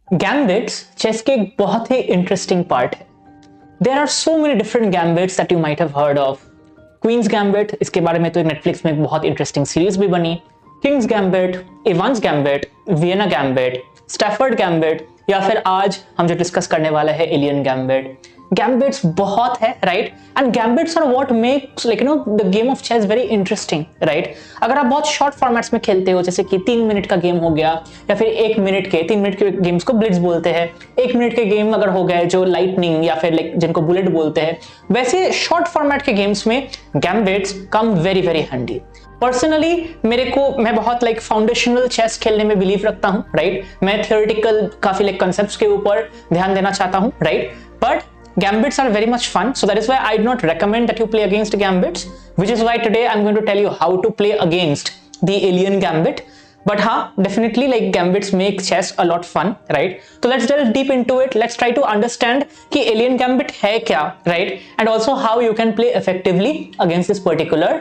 गैम्बिट्स chess के एक बहुत ही इंटरेस्टिंग पार्ट है। There are so many different gambits that you might have heard of. Queen's gambit, इसके बारे में तो नेटफ्लिक्स में एक बहुत इंटरेस्टिंग सीरीज भी बनी। Kings gambit, Evans gambit, Vienna gambit, Stafford gambit, या फिर आज हम जो डिस्कस करने वाला है एलियन गैम्बिट। गैम्बिट्स बहुत है, right? And gambits are what makes like the game of chess very interesting, right? अगर आप बहुत शॉर्ट फॉर्मेट्स में खेलते हो, जैसे कि 3 मिनट का गेम हो गया, या फिर 1 मिनट के 3 मिनट के गेम्स को ब्लिट्ज बोलते हैं। 1 मिनट के गेम अगर हो गए जो लाइटनिंग या फिर लाइक जिनको बुलेट बोलते हैं, वैसे शॉर्ट फॉर्मेट के गेम्स में गैम्बिट्स कम वेरी वेरी हैंडी। पर्सनली मैं बहुत लाइक फाउंडेशनल चेस खेलने में बिलीव रखता हूं, राइट? मैं थियोरेटिकल काफी लाइक कॉन्सेप्ट्स के ऊपर ध्यान देना चाहता हूं, right? But gambits are very much fun, so that is why I do not recommend that you play against gambits, which is why today I'm going to tell you how to play against the alien gambit. But definitely like gambits make chess a lot fun, right? So let's delve deep into it. Let's try to understand कि alien gambit है क्या, right? And also how you can play effectively against this particular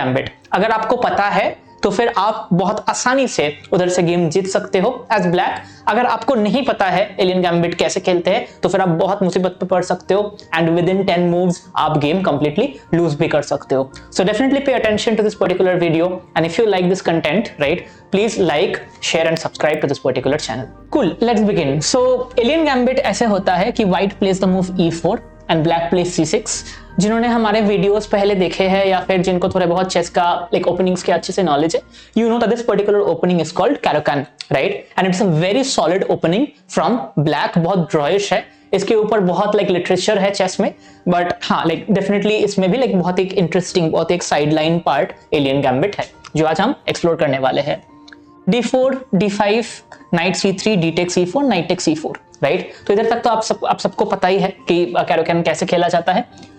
gambit. अगर आपको पता है तो फिर आप बहुत आसानी से उधर से गेम जीत सकते हो एज ब्लैक। अगर आपको नहीं पता है एलियन गैम्बिट कैसे खेलते हैं तो फिर आप बहुत मुसीबत पे पड़ सकते हो एंड विद इन 10 मूव्स आप गेम कंप्लीटली लूज भी कर सकते हो। So definitely pay attention to this particular video and if you like this content, right, please like, share and subscribe to this particular channel. Cool, let's begin. So alien gambit ऐसे होता है कि white places the move E4 and black places C6। जिन्होंने हमारे videos पहले देखे हैं या फिर जिनको थोड़े बहुत चेस का लाइक ओपनिंग्स के अच्छे से नॉलेज है, you know that this particular opening is called Caro Kann, right? And it's a very solid opening from black. बहुत ड्रॉइश है, इसके ऊपर बहुत लाइक लिटरेचर है चेस में, बट लाइक डेफिनेटली इसमें भी लाइक बहुत एक इंटरेस्टिंग, बहुत एक साइडलाइन पार्ट एलियन गैम्बिट है जो आज हम एक्सप्लोर करने वाले हैं। D4, D5, knight C3, D take C4, knight take C4, right? तो इधर तक तो आप सबको पता ही है कि कैरोकान कैसे खेला जाता है।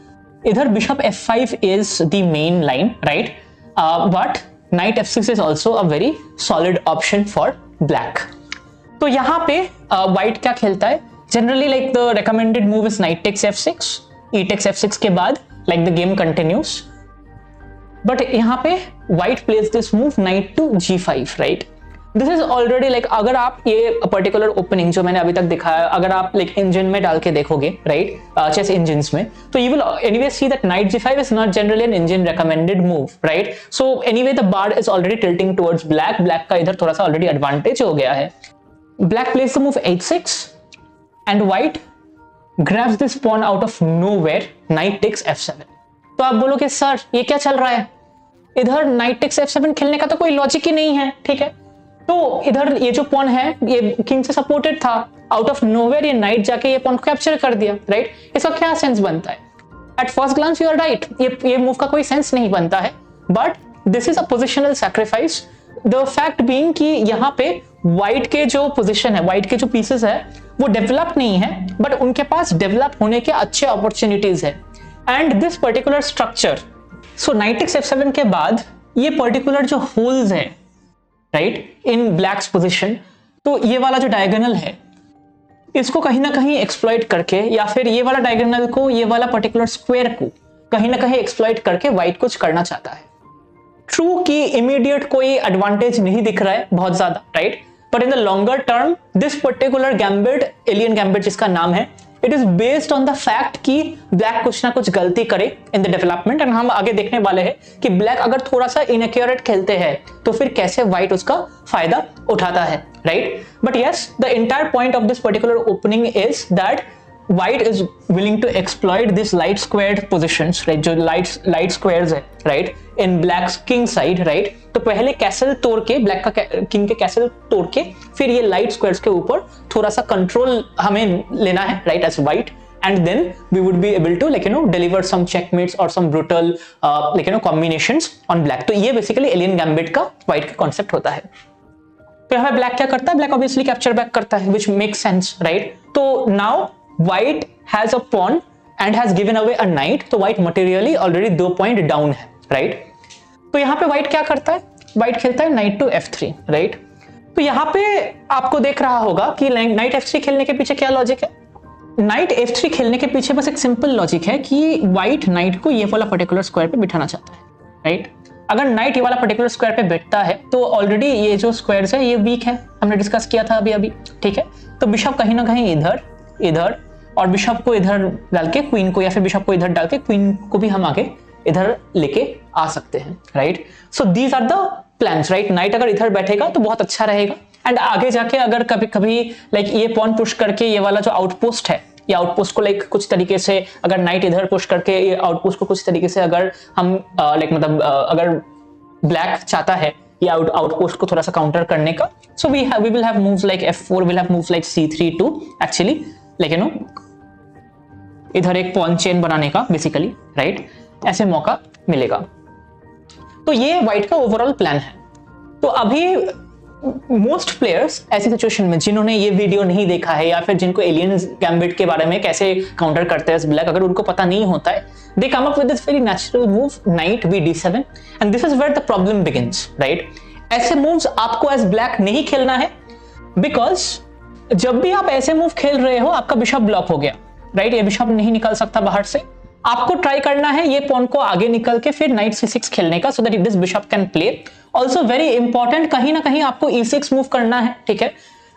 इधर bishop F5 is the main line, right? But knight F6 is also a very solid option for black. तो यहाँ पे white क्या खेलता है? Generally like the recommended move is knight takes F6, E takes F6 के बाद like the game continues. But यहाँ पे white plays this move knight to G5, right? This is already like अगर आप ये पर्टिकुलर ओपनिंग जो मैंने अभी तक दिखाया, अगर आप लाइक इंजन में डाल के देखोगे, राइट, चेस इंजन्स में, तो you will anyway see that knight G5 is not generally an engine recommended move, right? So anyway the bar is already tilting towards black. Black का इधर थोड़ा सा ऑलरेडी एडवांटेज हो गया है। Black place the move H6 and white grabs this pawn out of nowhere, knight takes F7। तो आप बोलोगे सर ये क्या चल रहा है? इधर नाइट टेक्स F7 खेलने का तो कोई लॉजिक ही नहीं है, ठीक है? तो इधर ये जो पॉन है ये किंग से सपोर्टेड था, आउट ऑफ नोवेयर ये नाइट जाके ये पॉन को कैप्चर कर दिया, राइट? इसका क्या सेंस बनता है? At first glance you are right, ये मूव का कोई सेंस नहीं बनता है, but this is a positional sacrifice. The fact being कि यहाँ पे व्हाइट के जो पोजिशन है, व्हाइट के जो पीसेस है वो डेवलप नहीं है, बट उनके पास डेवलप होने के अच्छे अपॉर्चुनिटीज है। And this particular structure, so knight takes F7 के बाद ये पर्टिकुलर जो होल्स है, राइट, इन ब्लैक्स पोजीशन, तो ये वाला जो डायगोनल है इसको कहीं ना कहीं एक्सप्लॉइट करके, या फिर ये वाला डायगोनल को, ये वाला पर्टिकुलर स्क्वायर को कहीं ना कहीं एक्सप्लॉइट करके व्हाइट कुछ करना चाहता है। ट्रू कि इमीडिएट कोई एडवांटेज नहीं दिख रहा है बहुत ज्यादा, right? But in the longer term this particular gambit, alien gambit जिसका नाम है, it is based on the fact कि ब्लैक कुछ ना कुछ गलती करे इन द डेवलपमेंट। एंड हम आगे देखने वाले हैं कि ब्लैक अगर थोड़ा सा इनएक्यूरेट खेलते हैं तो फिर कैसे व्हाइट उसका फायदा उठाता है, right? But yes, the entire point of this particular opening is that white is willing to exploit this light squared positions, right? जो light squares है, right, in black's king side, right? तो पहले castle तोड़ के, black का king के castle तोड़ के फिर ये लाइट स्क्वायर्स के ऊपर थोड़ा सा कंट्रोल हमें लेना है, right, as white, and then we would be able to like deliver some checkmates or some brutal combinations on black. तो ये basically एलियन गैम्बिट का व्हाइट का कॉन्सेप्ट होता है। तो यहाँ पे ब्लैक क्या करता है? ब्लैक ऑब्वियसली कैप्चर बैक करता है, which makes sense, right? तो now white has a pawn and has given away a knight, तो white materially already 2 point down है, right? तो यहाँ पे white क्या करता है? white खेलता है knight to F3, right? तो यहाँ पे आपको देख रहा होगा कि knight F3 खेलने के पीछे क्या लॉजिक है? knight F3 खेलने के पीछे बस एक सिंपल लॉजिक है कि white knight को ये वाला पर्टिकुलर स्क्वायर पे बिठाना चाहता है, right? अगर नाइट ये वाला पर्टिकुलर स्क्वायर पे बैठता है तो ऑलरेडी ये जो स्क्वायर्स है ये वीक है, हमने डिस्कस किया था अभी, ठीक है। तो बिशप कहीं ना कहीं इधर और बिशप को इधर डाल के क्वीन को, या फिर बिशप को इधर डाल के क्वीन को भी हम आगे इधर लेके आ सकते हैं, right. So these are the plans, right. Knight अगर इधर बैठेगा तो बहुत अच्छा रहेगा, एंड आगे जाके अगर कभी कभी लाइक ये पॉन पुश करके ये वाला जो आउटपोस्ट है, ये आउटपोस्ट को लाइक कुछ तरीके से अगर नाइट इधर पुश करके ये आउटपोस्ट को कुछ तरीके से अगर हम लाइक मतलब अगर ब्लैक चाहता है ये आउटपोस्ट को थोड़ा सा काउंटर करने का, so we will have moves like f4, will have moves like c3 to actually like you know इधर एक पॉन चेन बनाने का बेसिकली, राइट। ऐसे मौका मिलेगा। तो ये व्हाइट का ओवरऑल प्लान है। तो अभी मोस्ट प्लेयर्स ऐसी सिचुएशन में जिन्होंने ये वीडियो नहीं देखा है या फिर जिनको एलियन गैम्बिट के बारे में कैसे काउंटर करते हैं ब्लैक, अगर उनको पता नहीं होता है, they come up with this very natural move knight bd7 and this is where the problem begins, right. ऐसे मूव्स आपको एज ब्लैक नहीं खेलना है, बिकॉज जब भी आप ऐसे मूव खेल रहे हो आपका बिशप ब्लॉक हो गया, राइट। ये बिशप नहीं निकल सकता बाहर से। आपको ट्राई करना है ये पॉन को आगे निकल के फिर नाइट c6 खेलने का, so that this bishop can play. Also very important, कहीं ना कहीं आपको e6 मूव करना है, ठीक है।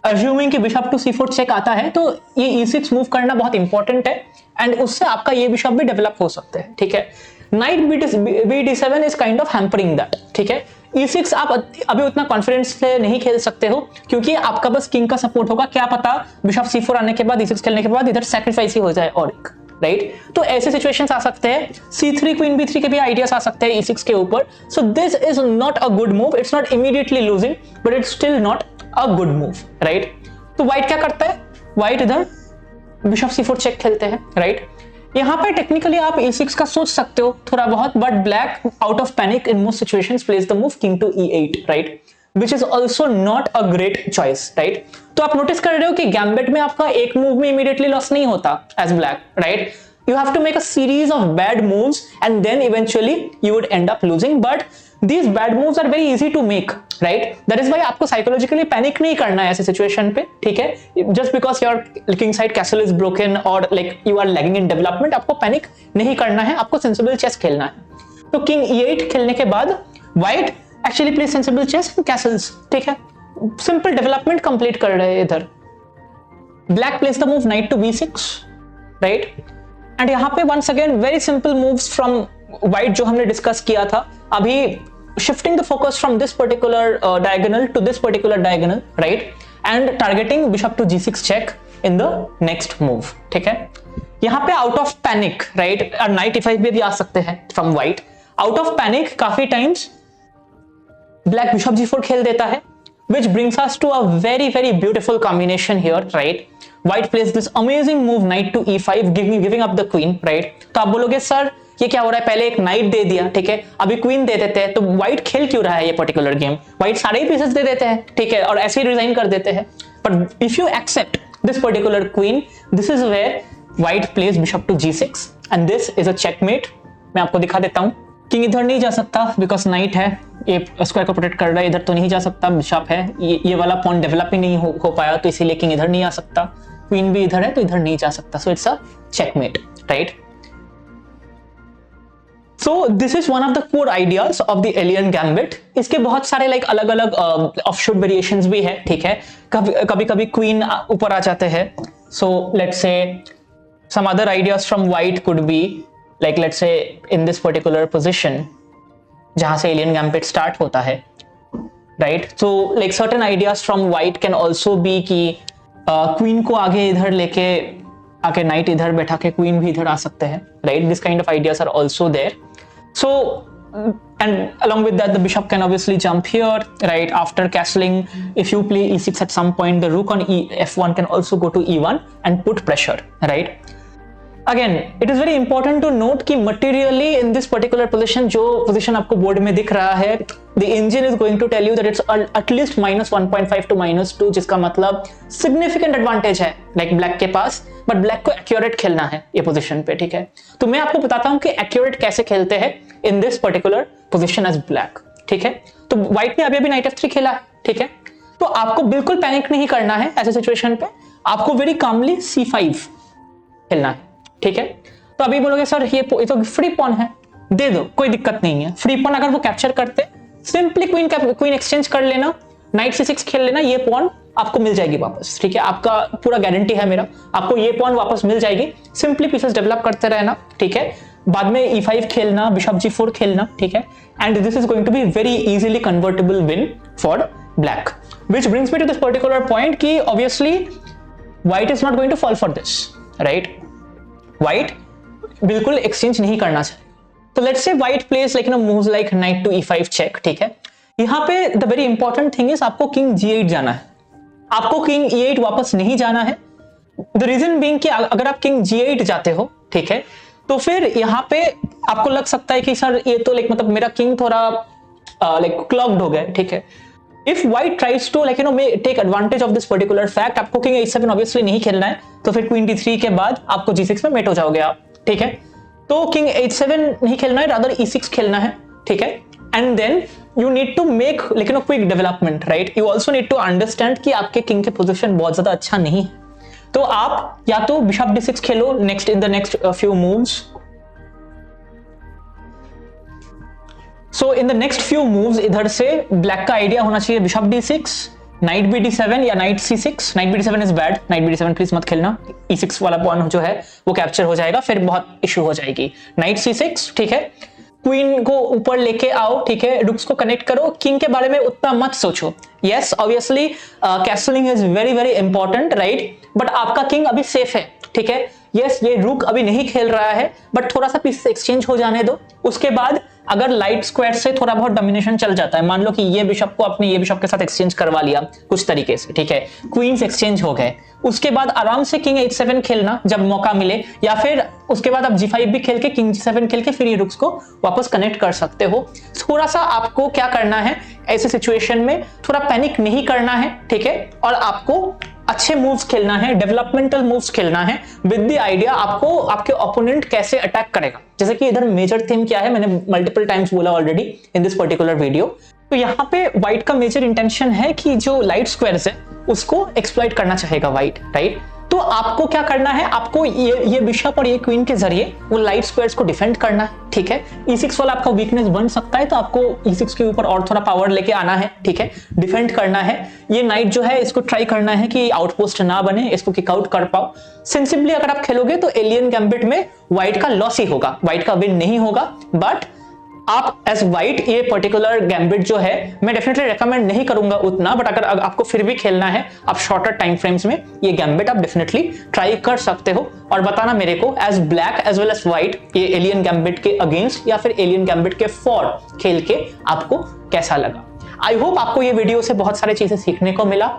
अज्यूमिंग कि बिशप टू c4 चेक आता है तो ये e6 मूव करना बहुत इंपॉर्टेंट है, एंड उससे आपका ये बिशप भी डेवलप हो सकते हैं, ठीक है। Night bd7 is kind of hampering that, ठीक है। e6 आप अभी उतना कॉन्फिडेंस से नहीं खेल सकते हो क्योंकि आपका बस किंग का सपोर्ट होगा, क्या पता बिशप c4 आने के बाद e6 खेलने के बाद इधर सैक्रिफाइस ही हो जाए और एक, राइट। तो ऐसे सिचुएशंस आ सकते हैं। c3 क्वीन b3 के भी आइडियाज आ सकते हैं e6 के ऊपर। So this is not a good move, it's not immediately losing but it's still not a good move, right. तो व्हाइट क्या करता है, व्हाइट इधर बिशप c4 चेक खेलते हैं, राइट। यहाँ पे टेक्निकली आप e6 का सोच सकते हो थोड़ा बहुत, but black out of panic in most situations place the move king to e8, right, which is also not a great choice, right? तो आप नोटिस कर रहे हो कि गैम्बिट में आपका एक मूव में इमीडिएटली लॉस नहीं होता as black, right. You have to make a series of bad moves and then eventually you would end up losing, but these bad moves are very easy to make, right? That is why आपको psychologically panic नहीं करना है ऐसे situation पे, ठीक है। Just because your king side castle is broken or like you are lagging in development, आपको panic नहीं करना है, आपको sensible chess खेलना है। तो king e8 खेलने के बाद white actually plays sensible chess and castles, ठीक है। Simple development complete कर रहे हैं इधर। Black plays the move knight to b6, right? And यहाँ पे once again very simple moves from white जो हमने डिस्कस किया था अभी, shifting the focus from this particular diagonal to this particular diagonal, right, and targeting bishop to g6 check in the next move, ठीक है। यहाँ पे आउट ऑफ पैनिक, राइट, और नाइट e5 भी आ सकते हैं from white. Out of panic काफी टाइम्स ब्लैक बिशप g4 खेल देता है, which brings us to a very beautiful combination here, right? White plays this amazing move knight to e5, giving up the queen, right? तो आप बोलोगे sir ये क्या हो रहा है, पहले एक नाइट दे दिया, ठीक है, अभी क्वीन दे देते हैं, तो व्हाइट खेल क्यों रहा है ये पर्टिकुलर गेम? व्हाइट सारे ही पीसेस दे देते हैं, ठीक है, और ऐसे ही रिजाइन कर देते हैं। But if you accept this particular queen, this is where white plays bishop to g6 and this is a checkmate. मैं आपको दिखा देता हूँ। किंग इधर नहीं जा सकता बिकॉज नाइट है, ये स्क्वायर को प्रोटेक्ट कर रहा है, इधर तो नहीं जा सकता, बिशप है, ये वाला पॉइंट डेवलप ही नहीं हो पाया, तो इसीलिए किंग इधर नहीं आ सकता, क्वीन भी इधर है तो इधर नहीं जा सकता, so it's a checkmate, right. So this is one of the core ideas of the alien gambit. इसके बहुत सारे लाइक अलग अलग ऑफशूट वेरिएशंस भी है, ठीक है। कभी कभी क्वीन ऊपर आ जाते हैं, so let's say some other ideas from white could be like let's say in this particular position जहां से alien gambit start होता है, right? So like certain ideas from white can also be कि queen को आगे इधर लेके आके knight इधर बैठा के queen भी इधर आ सकते हैं, right? This kind of ideas are also there. So and along with that the bishop can obviously jump here, right? After castling, if you play e6 at some point, the rook on f1 can also go to e1 and put pressure, right? Again, it is very important to note कि materially in this particular position, जो position आपको board में दिख रहा है, the engine is going to tell you that it's at least -1.5 to -2, जिसका मतलब significant advantage है like black के पास, but black को accurate खेलना है ये position पे, ठीक है। तो मैं आपको बताता हूँ कि accurate कैसे खेलते हैं in this particular position as black, ठीक है। तो white ने अभी knight f3 खेला है, ठीक है। तो आपको बिल्कुल पैनिक नहीं करना है ऐसे सिचुएशन पे, आपको वेरी कामली c5 खेलना है, ठीक है। तो अभी बोलोगे सर ये तो फ्री पॉन है, दे दो, कोई दिक्कत नहीं है। फ्री पॉन अगर वो कैप्चर करते, सिंपली क्वीन एक्सचेंज कर लेना, नाइट C6 खेल लेना, ये पॉन आपको मिल जाएगी वापस, ठीक है। आपका पूरा गारंटी है मेरा, आपको ये पॉन वापस मिल जाएगी। सिंपली पीसेस डेवलप करते रहना, ठीक है। बाद में E5 खेलना, बिशप G4 खेलना, ठीक है। And this is going to be very easily convertible win for black, which brings me to this particular point कि obviously white is not going to fall for this, right. White बिल्कुल exchange नहीं करना चाहिए। तो let's say white plays like moves like knight to E5 check, ठीक है। यहाँ पे the very important thing is आपको किंग G8 जाना है, आपको किंग E8 वापस नहीं जाना है। द रीजन बीइंग कि अगर आप किंग G8 जाते हो, ठीक है, तो फिर यहाँ पे आपको लग सकता है कि सर ये तो लाइक मतलब मेरा किंग थोड़ा लाइक क्लॉग्ड हो गया, ठीक है। If white tries to like take advantage of this particular fact, आपको किंग H7 ऑब्वियसली नहीं खेलना है, तो फिर क्वीन D3 के बाद आपको G6 में मेट हो जाओगे आप, ठीक है। तो किंग H7 नहीं खेलना है, रादर E6 खेलना है, ठीक है। And then you need to make quick development, right. You also need to understand कि आपके किंग के पोजिशन बहुत ज्यादा अच्छा नहीं है, तो आप या तो bishop D6 Khelo next in the next few moves. So in the next few moves इधर से ब्लैक का आइडिया होना चाहिए बिशप D6, नाइट BD7 या night C6। Night BD7 is bad, night BD7 please मत खेलना, E6 वाला pawn जो है वो कैप्चर हो जाएगा, फिर बहुत इशू हो जाएगी। नाइट C6, ठीक है। क्वीन को ऊपर लेके आओ, ठीक है, रुक्स को कनेक्ट करो, किंग के बारे में उतना मत सोचो। Yes obviously castling is very very important, right, but आपका किंग अभी सेफ है, ठीक है। यस ये रुक अभी नहीं खेल रहा है, बट थोड़ा सा पीस एक्सचेंज हो जाने दो। उसके बाद अगर लाइट स्क्वायर से थोड़ा बहुत डोमिनेशन चल जाता है, मान लो कि ये बिशप को आपने ये बिशप के साथ एक्सचेंज करवा लिया कुछ तरीके से, ठीक है, क्वींस एक्सचेंज हो गए, उसके बाद आराम से किंग H7 खेलना जब मौका मिले, या फिर उसके बाद आप G5 भी खेल के किंग G7 खेल के फिर ये रुक्स को वापस कनेक्ट कर सकते हो। थोड़ा सा आपको क्या करना है ऐसे सिचुएशन में, थोड़ा पैनिक नहीं करना है, ठीक है, और आपको अच्छे मूव्स खेलना है, डेवलपमेंटल मूव्स खेलना है विद द आइडिया आपको आपके ओपोनेंट कैसे अटैक करेगा। जैसे कि इधर मेजर थीम क्या है, मैंने मल्टीपल टाइम्स बोला already in this particular video. तो यहाँ पे व्हाइट का मेजर इंटेंशन है कि जो लाइट स्क्वायर्स है उसको एक्सप्लॉइट करना चाहेगा व्हाइट, राइट। तो आपको क्या करना है, आपको ये बिशप और ये क्वीन के जरिए वो लाइट स्क्वायर्स को डिफेंड करना है, ठीक है। E6 वाला आपका वीकनेस बन सकता है, तो आपको E6 के ऊपर और थोड़ा पावर लेके आना है, ठीक है, डिफेंड करना है। ये नाइट जो है इसको ट्राई करना है कि आउटपोस्ट ना बने, इसको किक आउट कर पाओ। सेंसिबली अगर आप खेलोगे तो एलियन गैम्बिट में व्हाइट का लॉस ही होगा, व्हाइट का विन नहीं होगा। बट आप एज व्हाइट ये पर्टिकुलर गैम्बिट जो है मैं डेफिनेटली रेकमेंड नहीं करूंगा उतना, बट अगर आपको फिर भी खेलना है, आप शॉर्टर टाइम फ्रेम्स में ये गैम्बिट आप डेफिनेटली ट्राई कर सकते हो। और बताना मेरे को as black as well as white ये एलियन गैम्बिट के अगेंस्ट या फिर एलियन गैम्बिट के फॉर खेल के आपको कैसा लगा। आई होप आपको ये वीडियो से बहुत सारी चीजें सीखने को मिला।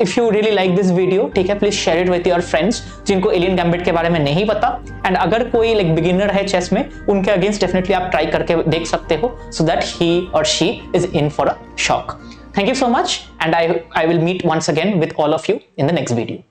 If you really like this video, ठीक है, please share it with your friends जिनको एलियन गैम्बिट के बारे में नहीं पता। एंड अगर कोई लाइक बिगिनर है चेस में, उनके अगेंस्ट डेफिनेटली आप ट्राई करके देख सकते हो, सो दैट ही और she is in for a shock. Thank you so much, and I will meet once again with all of you in the next video.